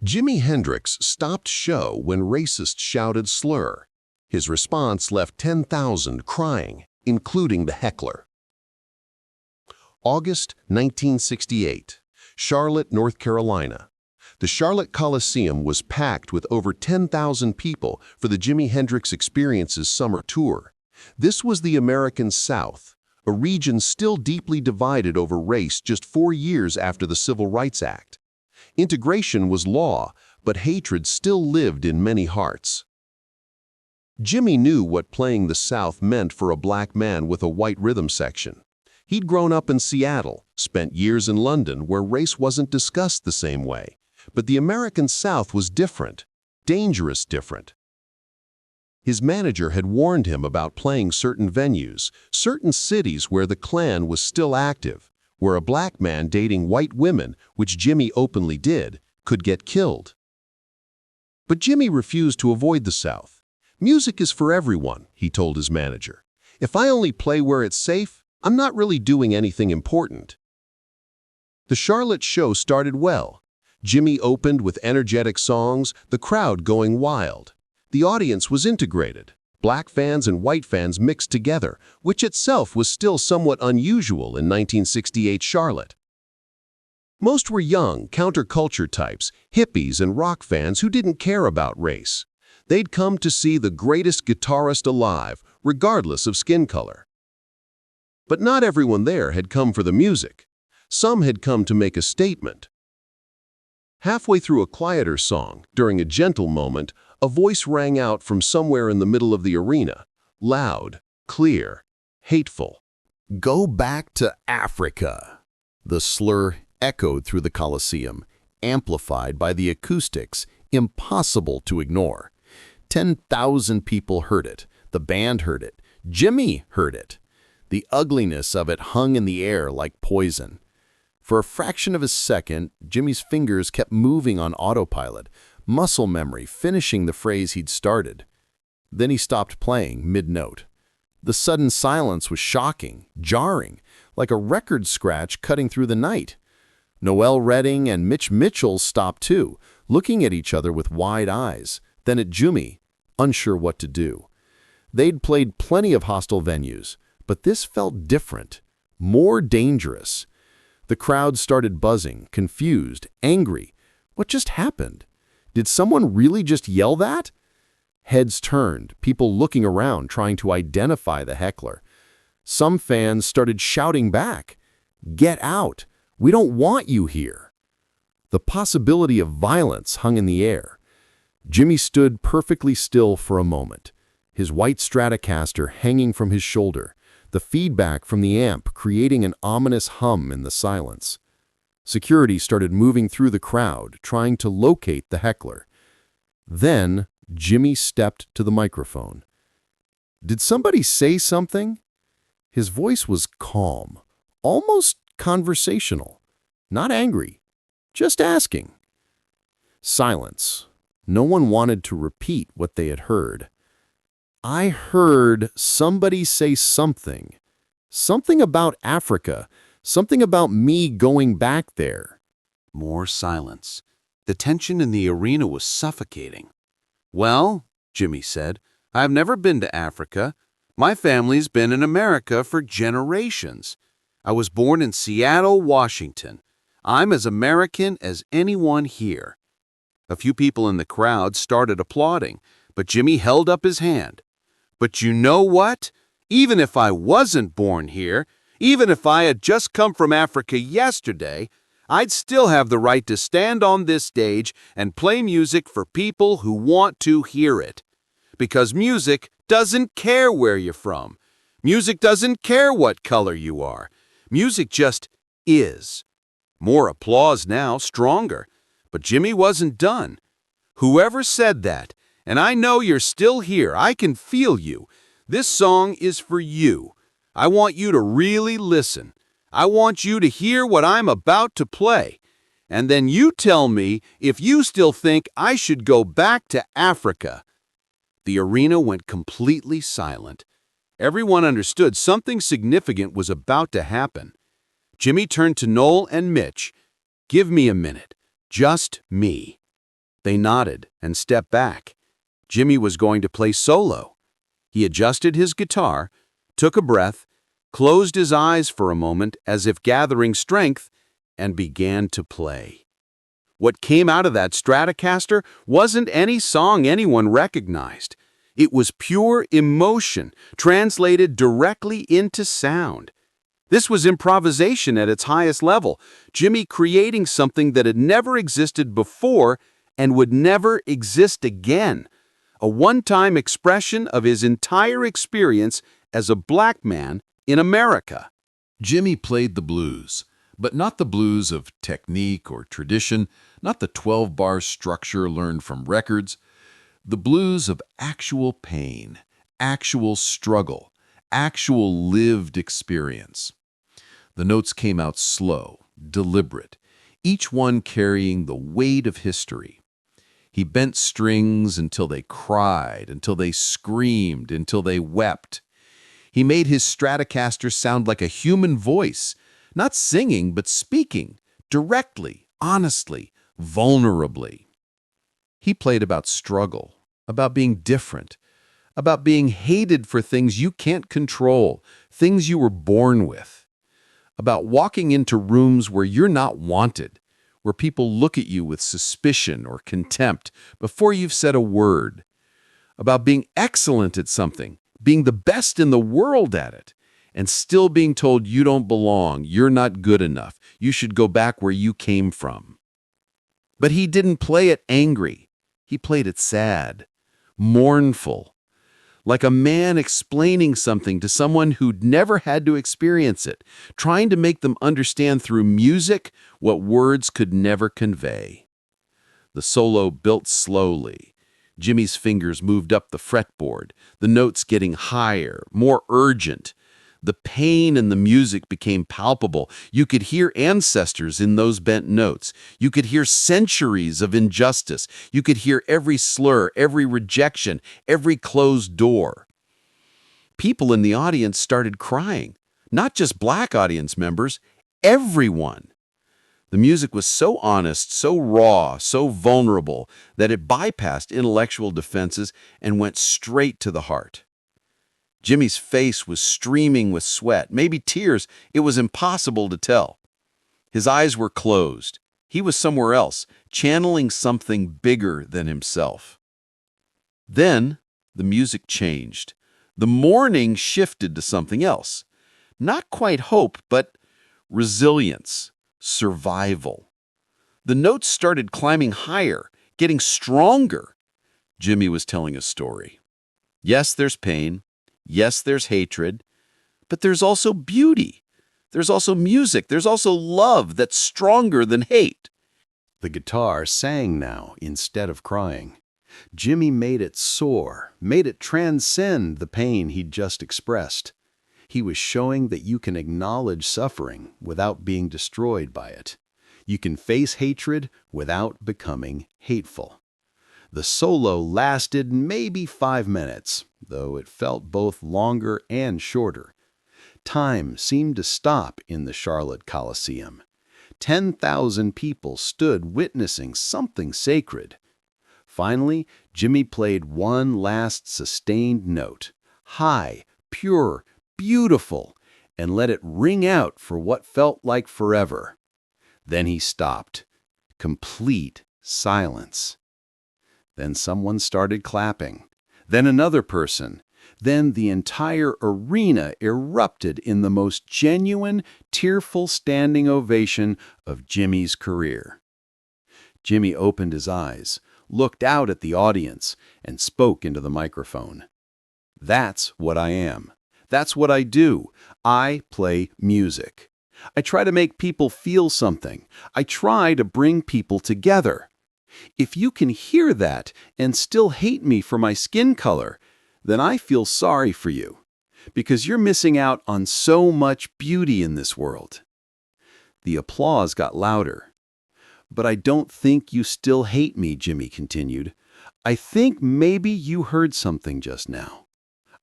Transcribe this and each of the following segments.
Jimi Hendrix stopped show when racists shouted slur. His response left 10,000 crying, including the heckler. August 1968, Charlotte, North Carolina. The Charlotte Coliseum was packed with over 10,000 people for the Jimi Hendrix Experience's summer tour. This was the American South, a region still deeply divided over race just 4 years after the Civil Rights Act. Integration was law, but hatred still lived in many hearts. Jimi knew what playing the South meant for a black man with a white rhythm section. He'd grown up in Seattle, spent years in London where race wasn't discussed the same way. But the American South was different, dangerous different. His manager had warned him about playing certain venues, certain cities where the Klan was still active, where a black man dating white women, which Jimi openly did, could get killed. But Jimi refused to avoid the South. Music is for everyone, he told his manager. If I only play where it's safe, I'm not really doing anything important. The Charlotte show started well. Jimi opened with energetic songs, the crowd going wild. The audience was integrated. Black fans and white fans mixed together, which itself was still somewhat unusual in 1968 Charlotte. Most were young, counterculture types, hippies and rock fans who didn't care about race. They'd come to see the greatest guitarist alive, regardless of skin color. But not everyone there had come for the music. Some had come to make a statement. Halfway through a quieter song, during a gentle moment, a voice rang out from somewhere in the middle of the arena, loud, clear, hateful. "Go back to Africa." The slur echoed through the Coliseum, amplified by the acoustics, impossible to ignore. 10,000 people heard it. The band heard it. Jimi heard it. The ugliness of it hung in the air like poison. For a fraction of a second, Jimi's fingers kept moving on autopilot, muscle memory finishing the phrase he'd started. Then he stopped playing mid-note. The sudden silence was shocking, jarring, like a record scratch cutting through the night. Noel Redding and Mitch Mitchell stopped too, looking at each other with wide eyes, then at Jimi, unsure what to do. They'd played plenty of hostile venues, but this felt different, more dangerous. The crowd started buzzing, confused, angry. What just happened? Did someone really just yell that? Heads turned, people looking around trying to identify the heckler. Some fans started shouting back, "Get out! We don't want you here!" The possibility of violence hung in the air. Jimi stood perfectly still for a moment, his white Stratocaster hanging from his shoulder, the feedback from the amp creating an ominous hum in the silence. Security started moving through the crowd, trying to locate the heckler. Then, Jimi stepped to the microphone. "Did somebody say something?" His voice was calm, almost conversational, not angry, just asking. Silence. No one wanted to repeat what they had heard. "I heard somebody say something. Something about Africa. Something about me going back there." More silence. The tension in the arena was suffocating. "Well," Jimi said, "I've never been to Africa. My family's been in America for generations. I was born in Seattle, Washington. I'm as American as anyone here." A few people in the crowd started applauding, but Jimi held up his hand. "But you know what? Even if I wasn't born here, even if I had just come from Africa yesterday, I'd still have the right to stand on this stage and play music for people who want to hear it. Because music doesn't care where you're from. Music doesn't care what color you are. Music just is." More applause now, stronger. But Jimi wasn't done. "Whoever said that, and I know you're still here, I can feel you. This song is for you. I want you to really listen. I want you to hear what I'm about to play. And then you tell me if you still think I should go back to Africa." The arena went completely silent. Everyone understood something significant was about to happen. Jimi turned to Noel and Mitch. "Give me a minute. Just me." They nodded and stepped back. Jimi was going to play solo. He adjusted his guitar, took a breath, closed his eyes for a moment as if gathering strength, and began to play. What came out of that Stratocaster wasn't any song anyone recognized. It was pure emotion, translated directly into sound. This was improvisation at its highest level, Jimi creating something that had never existed before and would never exist again. A one-time expression of his entire experience as a black man in America. Jimi played the blues, but not the blues of technique or tradition, not the 12-bar structure learned from records. The blues of actual pain, actual struggle, actual lived experience. The notes came out slow, deliberate, each one carrying the weight of history. He bent strings until they cried, until they screamed, until they wept. He made his Stratocaster sound like a human voice, not singing but speaking, directly, honestly, vulnerably. He played about struggle, about being different, about being hated for things you can't control, things you were born with, about walking into rooms where you're not wanted, where people look at you with suspicion or contempt before you've said a word, about being excellent at something, being the best in the world at it, and still being told you don't belong, you're not good enough, you should go back where you came from. But he didn't play it angry. He played it sad, mournful, like a man explaining something to someone who'd never had to experience it, trying to make them understand through music what words could never convey. The solo built slowly. Jimi's fingers moved up the fretboard, the notes getting higher, more urgent. The pain in the music became palpable. You could hear ancestors in those bent notes. You could hear centuries of injustice. You could hear every slur, every rejection, every closed door. People in the audience started crying. Not just black audience members, everyone. The music was so honest, so raw, so vulnerable that it bypassed intellectual defenses and went straight to the heart. Jimi's face was streaming with sweat, maybe tears. It was impossible to tell. His eyes were closed. He was somewhere else, channeling something bigger than himself. Then the music changed. The mourning shifted to something else. Not quite hope, but resilience, survival. The notes started climbing higher, getting stronger. Jimi was telling a story. Yes, there's pain. Yes, there's hatred, but there's also beauty. There's also music. There's also love that's stronger than hate. The guitar sang now instead of crying. Jimi made it soar, made it transcend the pain he'd just expressed. He was showing that you can acknowledge suffering without being destroyed by it. You can face hatred without becoming hateful. The solo lasted maybe 5 minutes, though it felt both longer and shorter. Time seemed to stop in the Charlotte Coliseum. 10,000 people stood witnessing something sacred. Finally, Jimi played one last sustained note, high, pure, beautiful, and let it ring out for what felt like forever. Then he stopped. Complete silence. Then someone started clapping. Then another person. Then the entire arena erupted in the most genuine, tearful standing ovation of Jimi's career. Jimi opened his eyes, looked out at the audience, and spoke into the microphone. That's what I am. That's what I do. I play music. I try to make people feel something. I try to bring people together. If you can hear that and still hate me for my skin color, then I feel sorry for you, because you're missing out on so much beauty in this world. The applause got louder. But I don't think you still hate me, Jimi continued. I think maybe you heard something just now.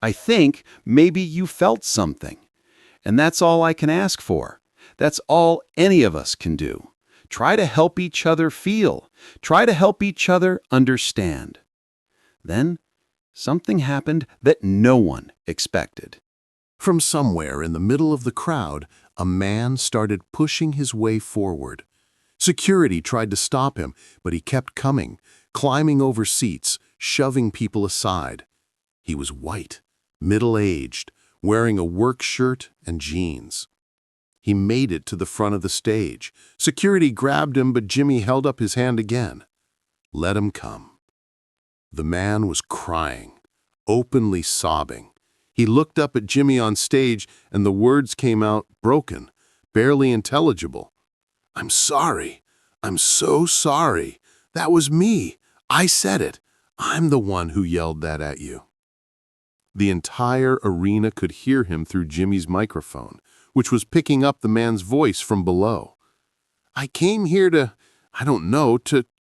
I think maybe you felt something. And that's all I can ask for. That's all any of us can do. Try to help each other feel. Try to help each other understand. Then, something happened that no one expected. From somewhere in the middle of the crowd, a man started pushing his way forward. Security tried to stop him, but he kept coming, climbing over seats, shoving people aside. He was white, middle-aged, wearing a work shirt and jeans. He made it to the front of the stage. Security grabbed him, but Jimi held up his hand again. Let him come. The man was crying, openly sobbing. He looked up at Jimi on stage, and the words came out broken, barely intelligible. "I'm sorry. I'm so sorry. That was me. I said it. I'm the one who yelled that at you." The entire arena could hear him through Jimi's microphone, which was picking up the man's voice from below. "I came here to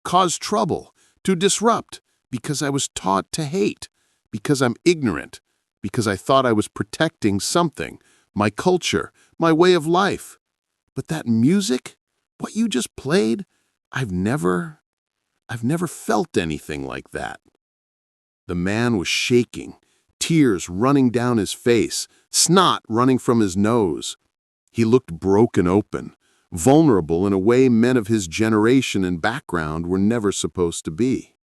cause trouble, to disrupt, because I was taught to hate, because I'm ignorant, because I thought I was protecting something, my culture, my way of life. But that music, what you just played, I've never felt anything like that." The man was shaking, tears running down his face, snot running from his nose. He looked broken open, vulnerable in a way men of his generation and background were never supposed to be.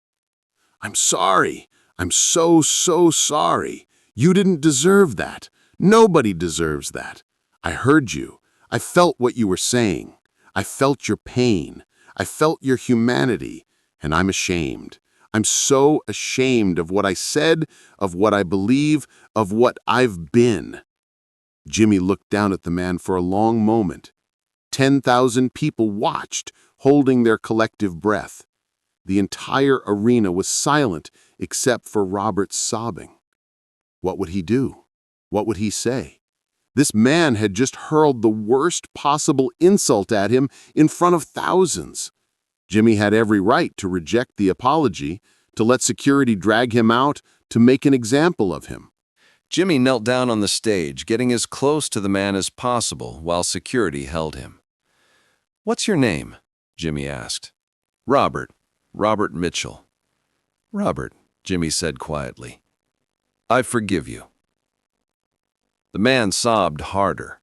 "I'm sorry. I'm so sorry. You didn't deserve that. Nobody deserves that. I heard you. I felt what you were saying. I felt your pain. I felt your humanity, and I'm ashamed. I'm so ashamed of what I said, of what I believe, of what I've been." Jimi looked down at the man for a long moment. 10,000 people watched, holding their collective breath. The entire arena was silent except for Robert's sobbing. What would he do? What would he say? This man had just hurled the worst possible insult at him in front of thousands. Jimi had every right to reject the apology, to let security drag him out, to make an example of him. Jimi knelt down on the stage, getting as close to the man as possible while security held him. "What's your name?" Jimi asked. "Robert Mitchell." "Robert," Jimi said quietly, "I forgive you." The man sobbed harder.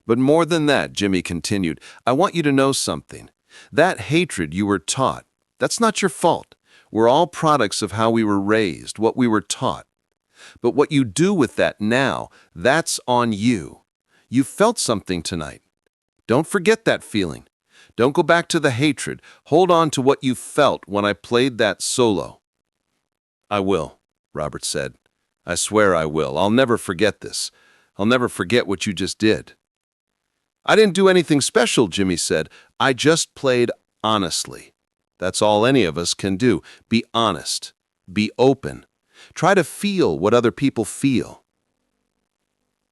"But more than that," Jimi continued, "I want you to know something. That hatred you were taught, that's not your fault. We're all products of how we were raised, what we were taught. But what you do with that now, that's on you. You felt something tonight. Don't forget that feeling. Don't go back to the hatred. Hold on to what you felt when I played that solo." "I will," Robert said. "I swear I will. I'll never forget this. I'll never forget what you just did." "I didn't do anything special," Jimi said. "I just played honestly. That's all any of us can do. Be honest. Be open. Try to feel what other people feel."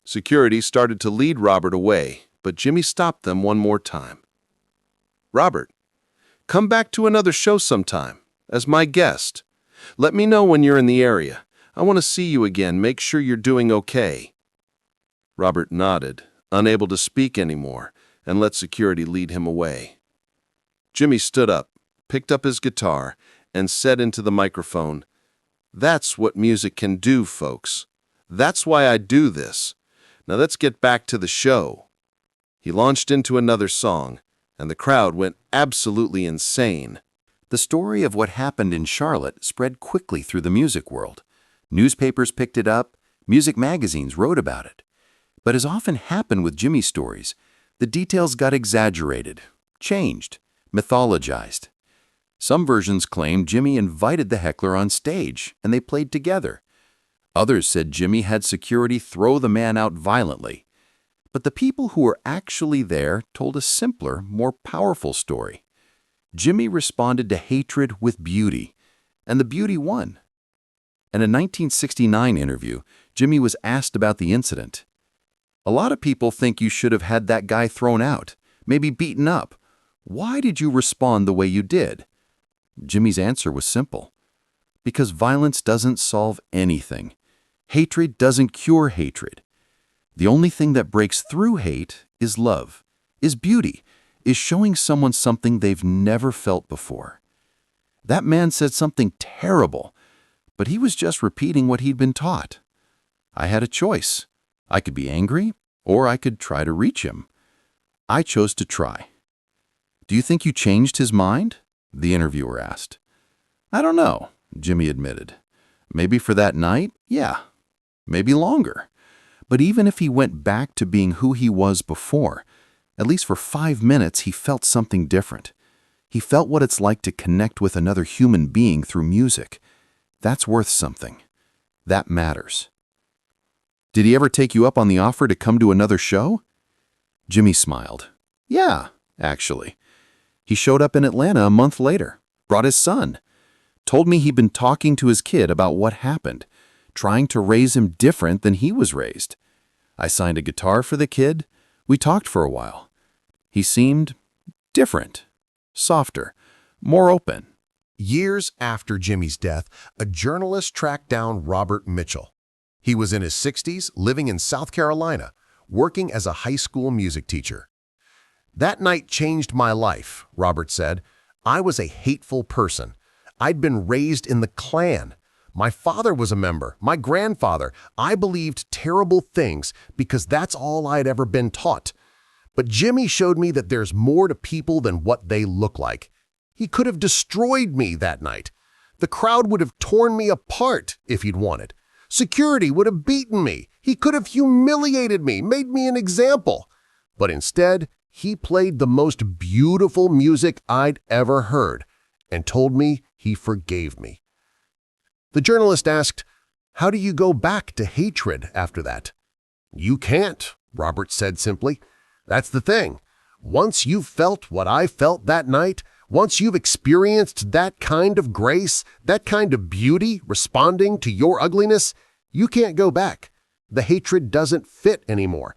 Security started to lead Robert away, but Jimi stopped them one more time. "Robert, come back to another show sometime, as my guest. Let me know when you're in the area. I want to see you again, make sure you're doing okay." Robert nodded, unable to speak anymore, and let security lead him away. Jimi stood up, picked up his guitar, and said into the microphone, "That's what music can do, folks. That's why I do this. Now let's get back to the show." He launched into another song, and the crowd went absolutely insane. The story of what happened in Charlotte spread quickly through the music world. Newspapers picked it up, music magazines wrote about it. But as often happened with Jimi's stories, the details got exaggerated, changed, mythologized. Some versions claimed Jimi invited the heckler on stage, and they played together. Others said Jimi had security throw the man out violently. But the people who were actually there told a simpler, more powerful story. Jimi responded to hatred with beauty, and the beauty won. In a 1969 interview, Jimi was asked about the incident. "A lot of people think you should have had that guy thrown out, maybe beaten up. Why did you respond the way you did?" Jimi's answer was simple. Because violence doesn't solve anything. Hatred doesn't cure hatred. The only thing that breaks through hate is love, is beauty, is showing someone something they've never felt before. That man said something terrible, but he was just repeating what he'd been taught. I had a choice. I could be angry, or I could try to reach him. I chose to try. Do you think you changed his mind? The interviewer asked. I don't know, Jimi admitted. Maybe for that night, yeah. Maybe longer. But even if he went back to being who he was before, at least for 5 minutes he felt something different. He felt what it's like to connect with another human being through music. That's worth something. That matters. Did he ever take you up on the offer to come to another show? Jimi smiled. Yeah, actually. He showed up in Atlanta a month later, brought his son, told me he'd been talking to his kid about what happened, trying to raise him different than he was raised. I signed a guitar for the kid. We talked for a while. He seemed different, softer, more open. Years after Jimi's death, a journalist tracked down Robert Mitchell. He was in his 60s, living in South Carolina, working as a high school music teacher. That night changed my life, Robert said. I was a hateful person. I'd been raised in the Klan. My father was a member, my grandfather. I believed terrible things because that's all I'd ever been taught. But Jimi showed me that there's more to people than what they look like. He could have destroyed me that night. The crowd would have torn me apart if he'd wanted. Security would have beaten me. He could have humiliated me, made me an example. But instead, he played the most beautiful music I'd ever heard and told me he forgave me. The journalist asked, "How do you go back to hatred after that?" "You can't," Robert said simply. "That's the thing. Once you've felt what I felt that night, once you've experienced that kind of grace, that kind of beauty responding to your ugliness, you can't go back. The hatred doesn't fit anymore."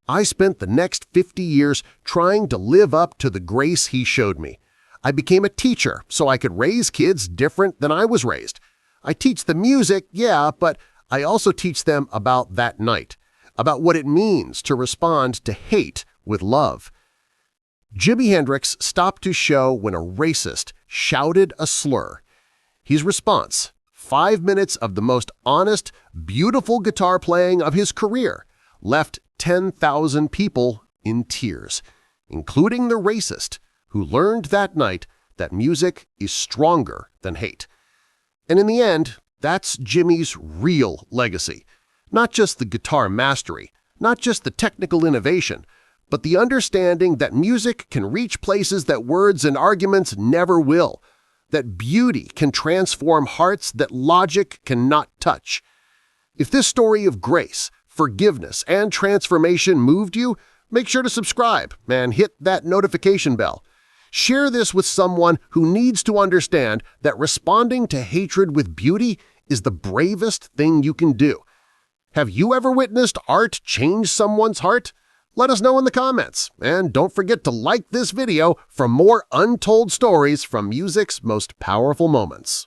I spent the next 50 years trying to live up to the grace he showed me. I became a teacher so I could raise kids different than I was raised. I teach the music, yeah, but I also teach them about that night, about what it means to respond to hate with love. Jimi Hendrix stopped his show when a racist shouted a slur. His response, 5 minutes of the most honest, beautiful guitar playing of his career, left 10,000 people in tears, including the racist, who learned that night that music is stronger than hate. And in the end, that's Jimi's real legacy. Not just the guitar mastery, not just the technical innovation, but the understanding that music can reach places that words and arguments never will, that beauty can transform hearts that logic cannot touch. If this story of grace, forgiveness, and transformation moved you, make sure to subscribe and hit that notification bell. Share this with someone who needs to understand that responding to hatred with beauty is the bravest thing you can do. Have you ever witnessed art change someone's heart? Let us know in the comments, and don't forget to like this video for more untold stories from music's most powerful moments.